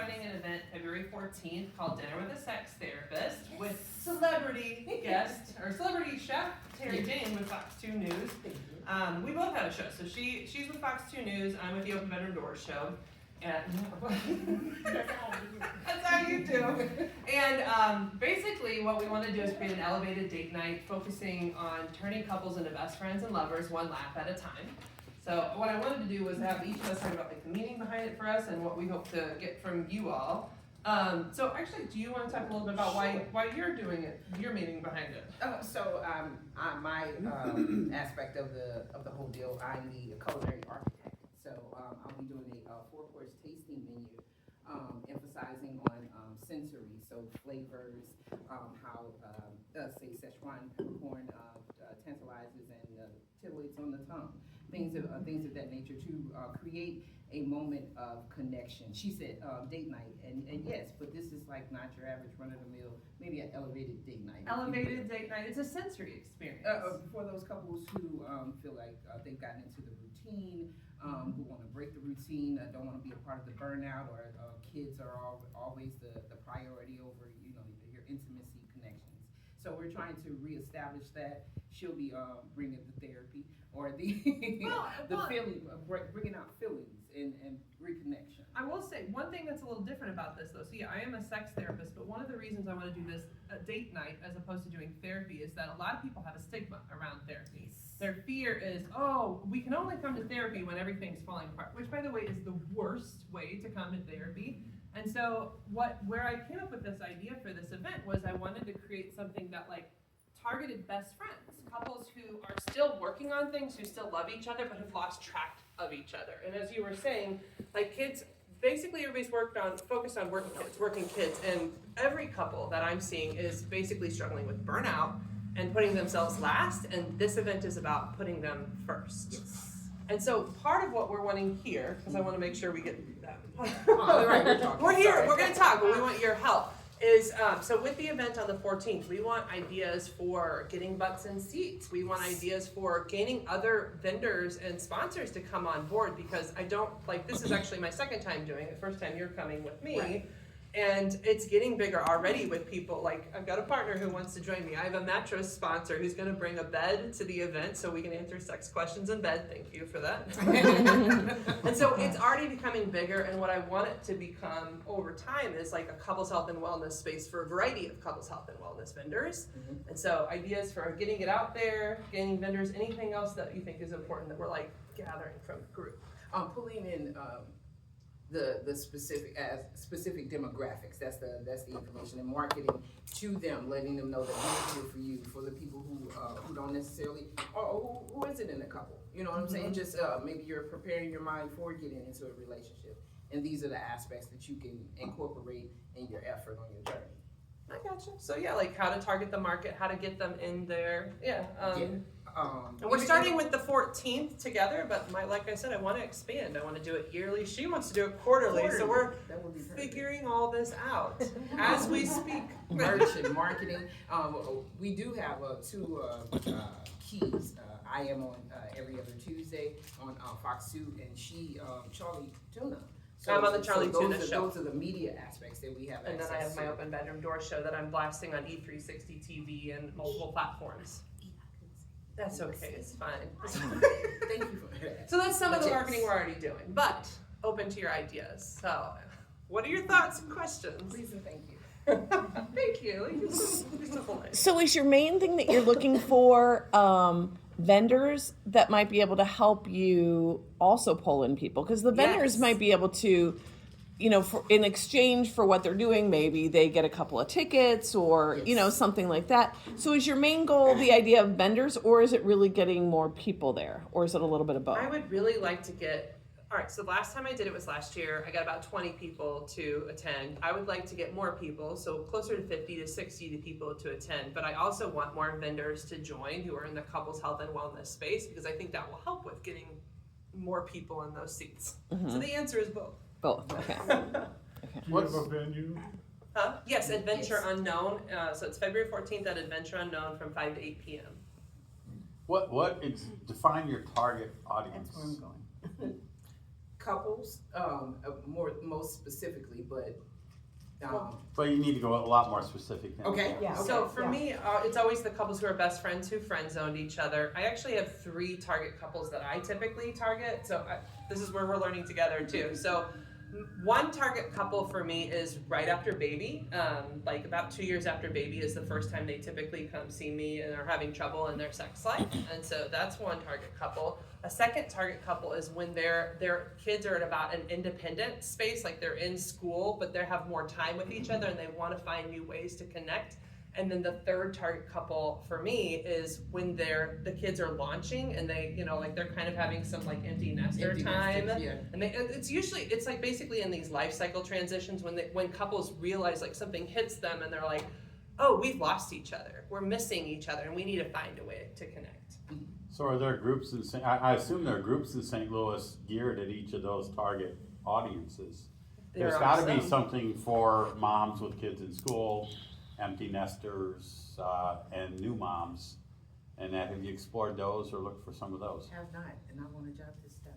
running an event February 14th called Dinner with a Sex Therapist with celebrity guest, or celebrity chef, Terri Jayne with Fox 2 News. We both have a show. So she's with Fox 2 News, I'm with the Open Bedroom Doors show. That's how you do. And basically what we want to do is create an elevated date night focusing on turning couples into best friends and lovers one laugh at a time. So what I wanted to do was have each of us talk about like the meaning behind it for us and what we hope to get from you all. So actually, do you want to talk a little bit about why you're doing it, your meaning behind it? My aspect of the whole deal, I'm the culinary architect. So I'll be doing a 4-course tasting menu, emphasizing on sensory, so flavors, how say Szechuan peppercorn tantalizes and titillates on the tongue, things of that nature to create a moment of connection. She said date night, and yes, but this is like not your average run-of-the-mill, maybe an elevated date night. Elevated date night, it's a sensory experience. For those couples who feel like they've gotten into the routine, who want to break the routine, don't want to be a part of the burnout, or kids are always the priority over your intimacy connections. So we're trying to reestablish that. She'll be bringing the therapy or the feeling, bringing out feelings and reconnection. I will say one thing that's a little different about this though. So yeah, I am a sex therapist, but one of the reasons I want to do this date night as opposed to doing therapy is that a lot of people have a stigma around therapy. Their fear is, oh, we can only come to therapy when everything's falling apart, which by the way is the worst way to come to therapy. And so where I came up with this idea for this event was I wanted to create something that like targeted best friends, couples who are still working on things, who still love each other, but have lost track of each other. And as you were saying, like kids, basically everybody's focused on working kids, and every couple that I'm seeing is basically struggling with burnout and putting themselves last, and this event is about putting them first. Yes. And so part of what we're wanting here, because I want to make sure we get that. We're here, we're going to talk, but we want your help. Is so with the event on the 14th, we want ideas for getting butts in seats. We want ideas for gaining other vendors and sponsors to come on board, because I don't, like, this is actually my second time doing it. First time you're coming with me. Right. And it's getting bigger already with people. Like, I've got a partner who wants to join me. I have a mattress sponsor who's going to bring a bed to the event so we can answer sex questions in bed. Thank you for that. And so it's already becoming bigger, and what I want it to become over time is like a couples health and wellness space for a variety of couples health and wellness vendors. Mm-hmm. And so ideas for getting it out there, gaining vendors, anything else that you think is important that we're like gathering from the group. Pulling in the specific demographics. That's the information, and marketing to them, letting them know that we're here for you, for the people who don't necessarily, or who isn't in a couple. You know what I'm saying? Just maybe you're preparing your mind for getting into a relationship, and these are the aspects that you can incorporate in your effort on your journey. I gotcha. So yeah, like how to target the market, how to get them in there. Yeah. And we're starting with the 14th together, but like I said, I want to expand. I want to do it yearly. She wants to do it quarterly. So we're figuring all this out as we speak. Merch and marketing. We do have two keys. I am on every other Tuesday on Fox 2, and Charlie Tuna. So, I'm on the Charlie Tuna show. Those are the media aspects that we have and access to. And then I have my Open Bedroom Door show that I'm blasting on E360 TV and multiple platforms. That's okay, it's fine. Thank you for that. So that's some of the marketing we're already doing, but open to your ideas. So what are your thoughts and questions? Please and thank you. Thank you. So is your main thing that you're looking for vendors that might be able to help you also pull in people? Because the vendors might be able to, in exchange for what they're doing, maybe they get a couple of tickets or, something like that. So is your main goal the idea of vendors, or is it really getting more people there? Or is it a little bit of both? I would really like to get, all right, so the last time I did it was last year. I got about 20 people to attend. I would like to get more people, so closer to 50 to 60 people to attend. But I also want more vendors to join who are in the couples health and wellness space, because I think that will help with getting more people in those seats. Mm-hmm. So the answer is both. Both, okay. Do you have a venue? Yes, Adventure Unknown. So it's February 14th at Adventure Unknown from 5 to 8 p.m. What is, define your target audience. That's where I'm going. couples, most specifically, but, But you need to go a lot more specific than okay. that. Yeah. So for me, it's always the couples who are best friends who friend zoned each other. I actually have 3 target couples that I typically target. So this is where we're learning together too. So one target couple for me is right after baby. Like about 2 years after baby is the first time they typically come see me and are having trouble in their sex life. And so that's one target couple. A second target couple is when their kids are at about an independent space, like they're in school, but they have more time with each other and they want to find new ways to connect. And then the third target couple for me is when the kids are launching and they, like they're kind of having some like empty nester time. Yeah. And it's like basically in these life cycle transitions when couples realize like something hits them and they're like, oh, we've lost each other, we're missing each other, and we need to find a way to connect. So are there groups in I assume there are groups in St. Louis geared at each of those target audiences. There's There got are to be some. something for moms with kids in school, empty nesters, and new moms. And have you explored those or looked for some of those? Have not, and I wanna jot this stuff.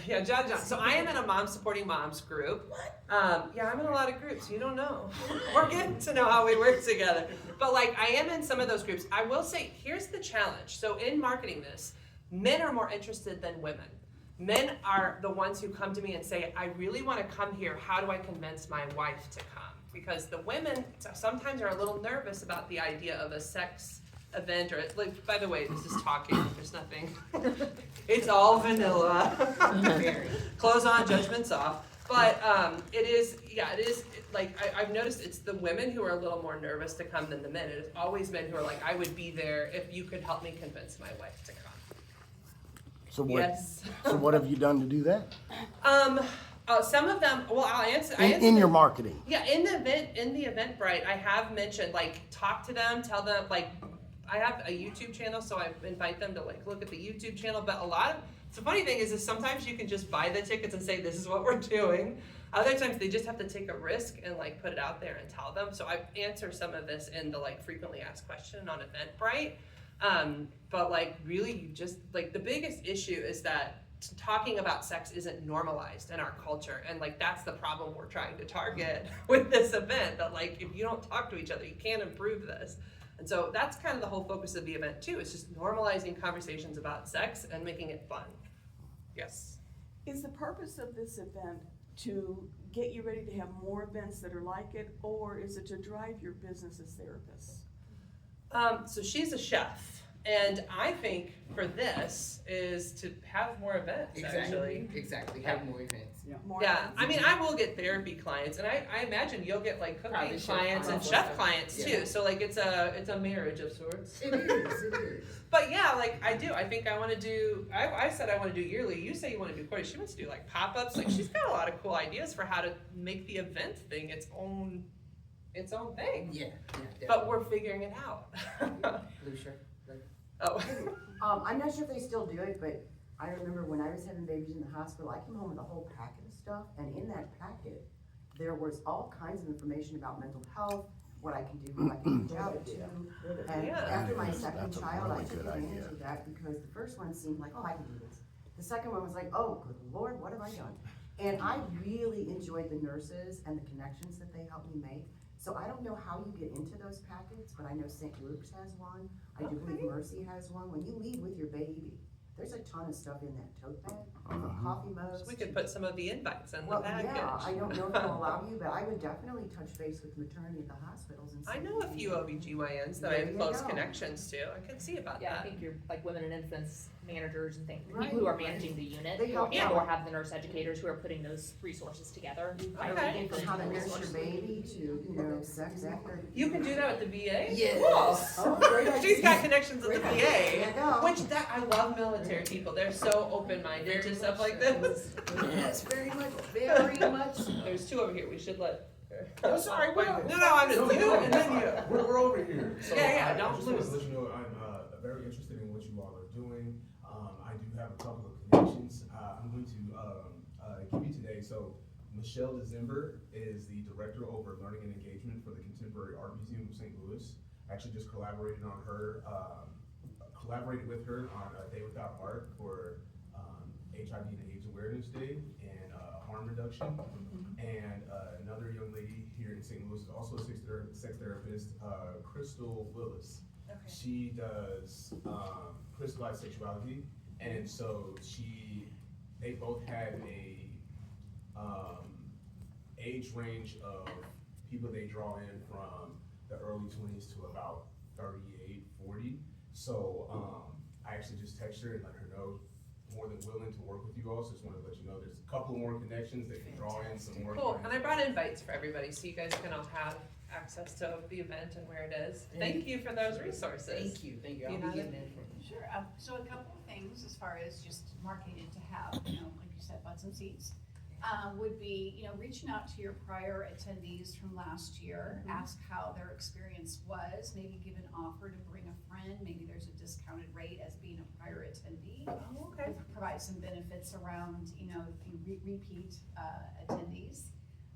Yeah, John. So I am in a mom supporting moms group. Yeah, I'm in a lot of groups. You don't know. We're getting to know how we work together. But like, I am in some of those groups. I will say, here's the challenge. So in marketing this, men are more interested than women. Men are the ones who come to me and say, I really want to come here. How do I convince my wife to come? Because the women sometimes are a little nervous about the idea of a sex event or like, by the way, this is talking, there's nothing. It's all vanilla. Clothes on, judgments off. But it is like I've noticed it's the women who are a little more nervous to come than the men. It is always men who are like, I would be there if you could help me convince my wife to come. So what? Yes. So what have you done to do that? Some of them. Well, I'll answer. In your marketing. Yeah, in the Eventbrite, I have mentioned like talk to them, tell them like I have a YouTube channel, so I invite them to like look at the YouTube channel. But the funny thing is sometimes you can just buy the tickets and say this is what we're doing. Other times they just have to take a risk and like put it out there and tell them. So I answer some of this in the like frequently asked question on Eventbrite. But like really, you just like the biggest issue is that talking about sex isn't normalized in our culture, and like that's the problem we're trying to target with this event. That like if you don't talk to each other, you can't improve this. And so that's kind of the whole focus of the event too. It's just normalizing conversations about sex and making it fun. Yes. Is the purpose of this event to get you ready to have more events that are like it, or is it to drive your business as therapists? So she's a chef, and I think for this is to have more events. Actually. Exactly, have more events. More Yeah, events? I mean, I will get therapy clients, and I imagine you'll get like cooking Probably chef clients and clients. chef clients too. Yeah. So like it's a marriage of sorts. It is. But yeah, like I do. I think I want to do. I said I want to do yearly. You say you want to do quarterly. She wants to do like pop-ups. Like she's got a lot of cool ideas for how to make the event thing its own thing. Yeah, But we're figuring it out. Lucia. Oh. I'm not sure if they still do it, but I remember when I was having babies in the hospital, I came home with a whole packet of stuff, and in that packet, there was all kinds of information about mental health, what I can do, who I can reach out to. And Yeah. after my second That's a child, I really took good advantage idea. of that because the first one seemed like, oh, I can do this. The second one was like, oh, good Lord, what have I done? And I really enjoyed the nurses and the connections that they helped me make. So I don't know how you get into those packets, but I know St. Luke's has one. I do believe Mercy has one. When you leave with your baby, there's a ton of stuff in that tote bag, from coffee mugs. So we could put some of the invites in the Well, package. yeah, I don't know if they'll allow you, but I would definitely touch base with maternity at the hospitals and see. I know a few OBGYNs that I There have you close go. connections to. I can see about Yeah, I that. think you're like women and infants managers and things, Right. people who are managing the unit, They help and out. or have the nurse educators who are putting those resources together. by Okay. reading From how to nurse your resources. baby to, sex after. You can do that with the VA? Yes. Oh, great idea. She's got connections with the There VA. you go. Which I love military people. They're so open-minded to stuff like this. Yes, very much, very much. There's 2 over here. We should let. Oh, sorry, No, I'm just you and then you. We're over here. So Yeah, I don't just wanted lose. to let you know I'm very interested in what you all are doing. I do have a couple of connections I'm going to give you today. So Michelle December is the director over learning and engagement for the Contemporary Art Museum of St. Louis. Actually just collaborated with her on a Day Without Art for HIV and AIDS Awareness Day. And harm reduction. And another young lady here in St. Louis is also a sex therapist, Crystal Willis. Okay. She does crystallized sexuality, and so they both have a age range of people they draw in from the early 20s to about 38, 40. So I actually just texted her and let her know more than willing to work with you all. So just wanted to let you know there's a couple more connections that can draw in some more. Cool, and I brought invites for everybody, so you guys can all have access to the event and where it is. Thank you for those resources. Thank you. You I'll have be it? getting in. Sure, so a couple of things as far as just marketing to have, like you said, butts and seats. Would be, reaching out to your prior attendees from last year, ask how their experience was, maybe give an offer to bring a friend, maybe there's a discounted rate as being a prior attendee. Oh, okay. Provide some benefits around, repeat attendees.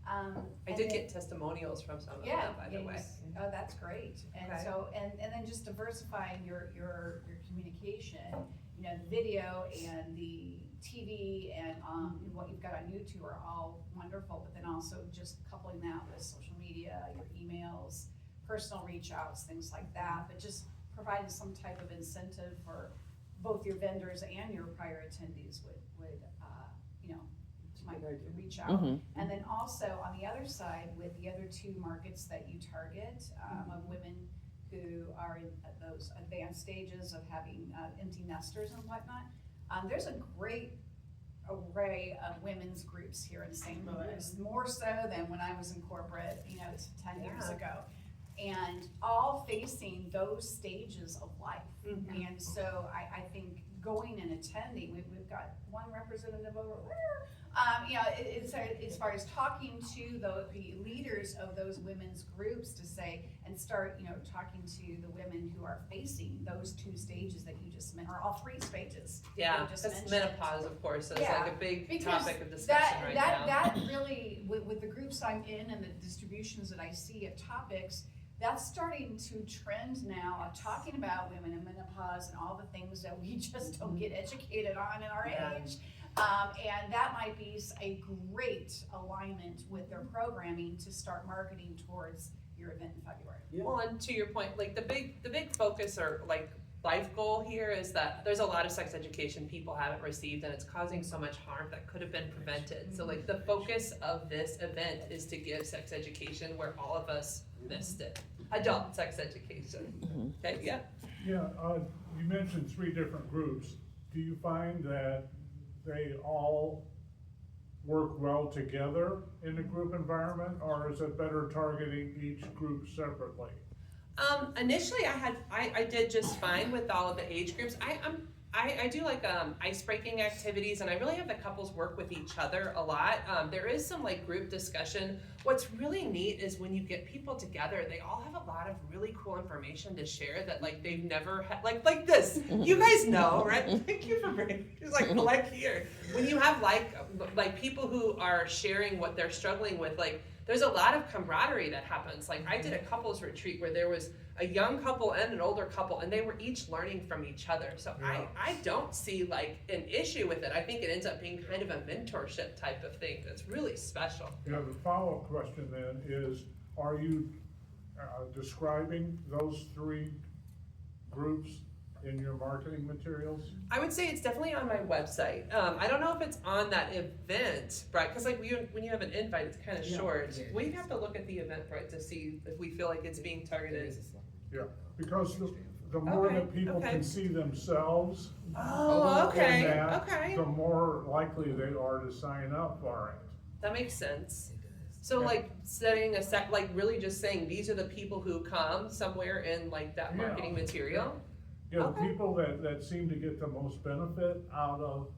I did get testimonials from some of them, Yeah, by the way. oh, that's great, and Okay. so, and then just diversifying your communication, the video and the TV and, what you've got on YouTube are all wonderful, but then also just coupling that with social media, your emails, personal reach outs, things like that, but just providing some type of incentive for both your vendors and your prior attendees would might reach out. And then also on the other side, with the other two markets that you target, of women who are in those advanced stages of having empty nesters and whatnot, there's a great array of women's groups here in St. Louis, more so than when I was in corporate, 10 years ago. And all facing those stages of life. And so I think going and attending, we've got one representative over there. As far as talking to the leaders of those women's groups to say, and start, talking to the women who are facing those two stages that you just mentioned, or all three stages. Yeah, you just because mentioned. menopause, of course, is Yeah, like a big because topic of discussion right now. That really, with the groups I'm in and the distributions that I see of topics, that's starting to trend now of talking about women in menopause and all the things that we just don't get educated on in our age. And that might be a great alignment with their programming to start marketing towards your event in February. Well, and to your point, like the big focus or like life goal here is that there's a lot of sex education people haven't received, and it's causing so much harm that could have been prevented. So like the focus of this event is to give sex education where all of us missed it. Adult sex education. Okay, yeah. Yeah, you mentioned 3 different groups. Do you find that they all work well together in a group environment, or is it better targeting each group separately? Initially I did just fine with all of the age groups. I do like ice breaking activities, and I really have the couples work with each other a lot. There is some like group discussion. What's really neat is when you get people together, they all have a lot of really cool information to share that like they've never had, like this. You guys know, right? Thank you for bringing. It's like here. When you have like people who are sharing what they're struggling with, like there's a lot of camaraderie that happens. Like I did a couples retreat where there was a young couple and an older couple, and they were each learning from each other. So I don't see like an issue with it. I think it ends up being kind of a mentorship type of thing that's really special. Yeah, the follow-up question then is, are you describing those 3 groups in your marketing materials? I would say it's definitely on my website. I don't know if it's on that event, right? Because like when you have an invite, it's kind of short. We have to look at the event, right, to see if we feel like it's being targeted. Yeah, because the more that people can see themselves Oh, okay, in that, okay. the more likely they are to sign up for it. That makes sense. So like setting a set, like really just saying these are the people who come somewhere in like that marketing material. Yeah, the people that seem to get the most benefit out of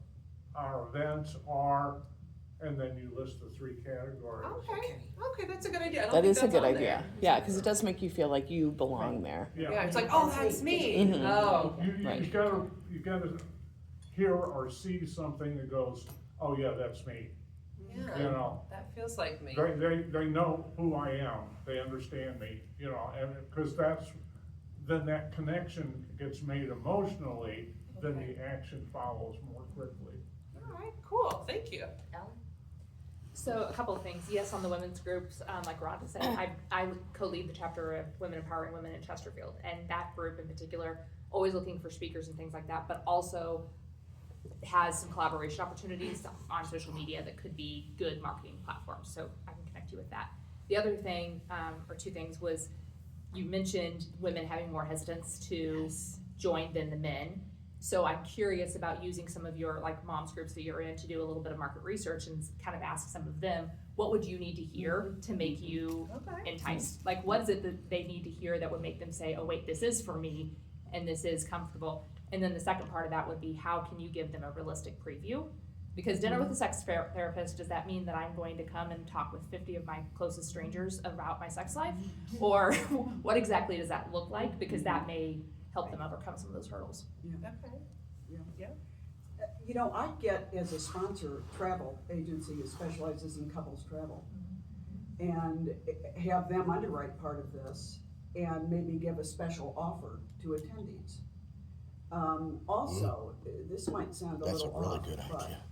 our events are, and then you list the 3 categories. Okay, that's a good idea. I don't That think is a that's good on idea. there. Yeah, because it does make you feel like you belong there. Yeah, it's like, oh, that's me. Oh, You gotta hear or see something that goes, oh yeah, that's me. yeah. You know, That feels like me. they know who I am, they understand me, and because then that connection gets made emotionally, then the action follows more quickly. All right, cool. Thank you. So a couple of things. Yes, on the women's groups, like Rhonda said, I co-lead the chapter of Women Empowering Women in Chesterfield, and that group in particular, always looking for speakers and things like that, but also has some collaboration opportunities on social media that could be good marketing platforms. So I can connect you with that. The other thing, or two things, was you mentioned women having more hesitance to join than the men. So I'm curious about using some of your like moms groups that you're in to do a little bit of market research and kind of ask some of them, what would you need to hear to make you enticed? Like what is it that they need to hear that would make them say, oh wait, this is for me and this is comfortable? And then the second part of that would be, how can you give them a realistic preview? Because dinner with a sex therapist, does that mean that I'm going to come and talk with 50 of my closest strangers about my sex life? Or what exactly does that look like? Because that may help them overcome some of those hurdles. You know, I get as a sponsor travel agency that specializes in couples travel, and have them underwrite part of this and maybe give a special offer to attendees. Also, this might sound a That's little a really off, good but, idea.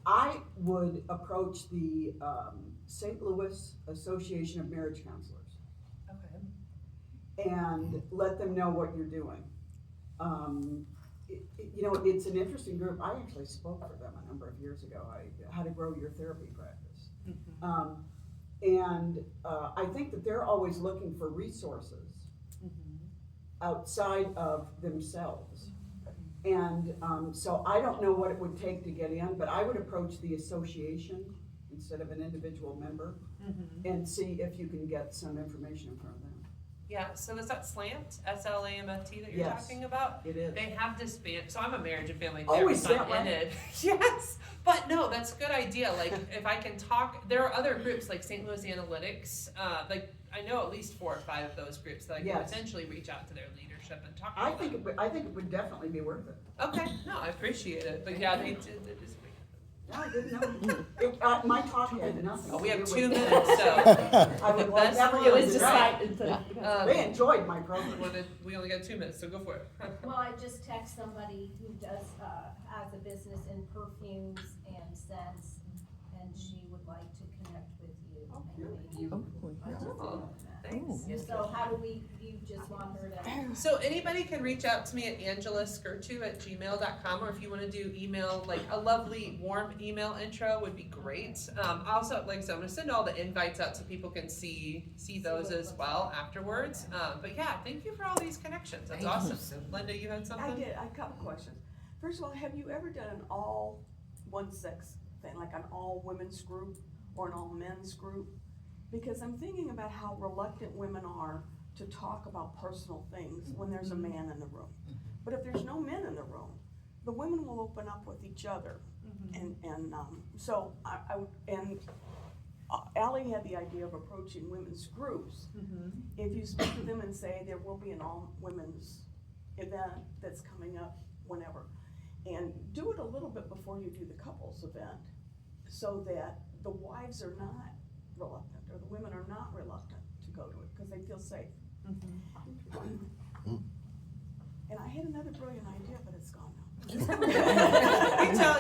I would approach the St. Louis Association of Marriage Counselors and let them know what you're doing. You know, it's an interesting group. I actually spoke for them a number of years ago. How to grow your therapy practice. And I think that they're always looking for resources outside of themselves. And so I don't know what it would take to get in, but I would approach the association instead of an individual member and see if you can get some information in front of them. Yeah, so is that SLAMT, SLAMFT that you're Yes, talking about? it is. They have disbanded, so I'm a marriage and family Oh, is therapist, that I'm right? in it. Yes, but no, that's a good idea, like, if I can talk, there are other groups like St. Louis Analytics, like, I know at least 4 or 5 of those groups that I can Yes. potentially reach out to their leadership and talk to I them. think it would definitely be worth it. Okay, no, I appreciate it, but yeah, they disbanded. No, I didn't know. My talk had nothing. Oh, we have to do 2 with minutes, so. I would The like best everyone part to is know. decided They enjoyed my program. We only got 2 minutes, so go for it. Well, I just text somebody who does, has a business in perfumes and scents, and she would like to connect with you. And maybe you Thanks. So how do you just want her to? So anybody can reach out to me at angelaskurtu@gmail.com, or if you want to do email, like a lovely warm email intro would be great. Also, like I said, I'm going to send all the invites out so people can see those as well afterwards. But yeah, thank you for all these connections. That's awesome. Linda, you had something? I did, I have a couple questions. First of all, have you ever done an all one sex thing, like an all women's group or an all men's group? Because I'm thinking about how reluctant women are to talk about personal things when there's a man in the room. But if there's no men in the room, the women will open up with each other. So Allie had the idea of approaching women's groups. If you speak to them and say there will be an all women's event that's coming up whenever, and do it a little bit before you do the couples event, so that the wives are not reluctant, or the women are not reluctant to go to it because they feel safe. And I had another brilliant idea, but it's gone now.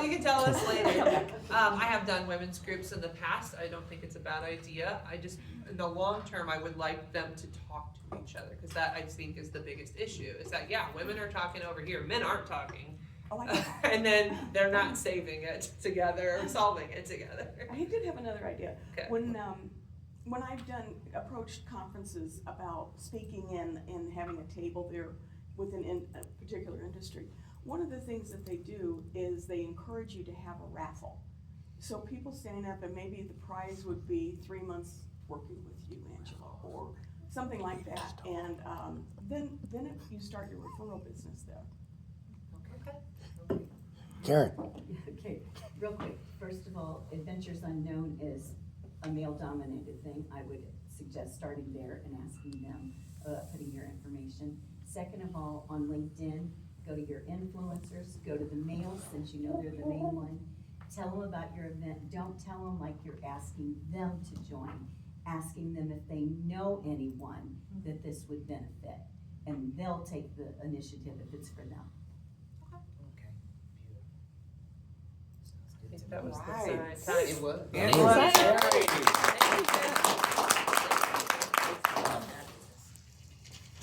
You can tell us later. I have done women's groups in the past. I don't think it's a bad idea. I just, in the long term, I would like them to talk to each other, because that I think is the biggest issue. Is that, yeah, women are talking over here, men aren't talking. Oh, I know. And then they're not saving it together or solving it together. I did have another idea. Okay. When I've approached conferences about speaking in and having a table there within a particular industry, one of the things that they do is they encourage you to have a raffle. So people stand up and maybe the prize would be 3 months working with you, Angela, or something like that. And then if you start your referral business there. Karen, Okay, real quick, first of all, Adventures Unknown is a male-dominated thing. I would suggest starting there and asking them, putting your information. Second of all, on LinkedIn, go to your influencers, go to the males, since you know they're the main one. Tell them about your event. Don't tell them like you're asking them to join. Asking them if they know anyone that this would benefit, and they'll take the initiative if it's for them. That was Right. the sign. It was. It was.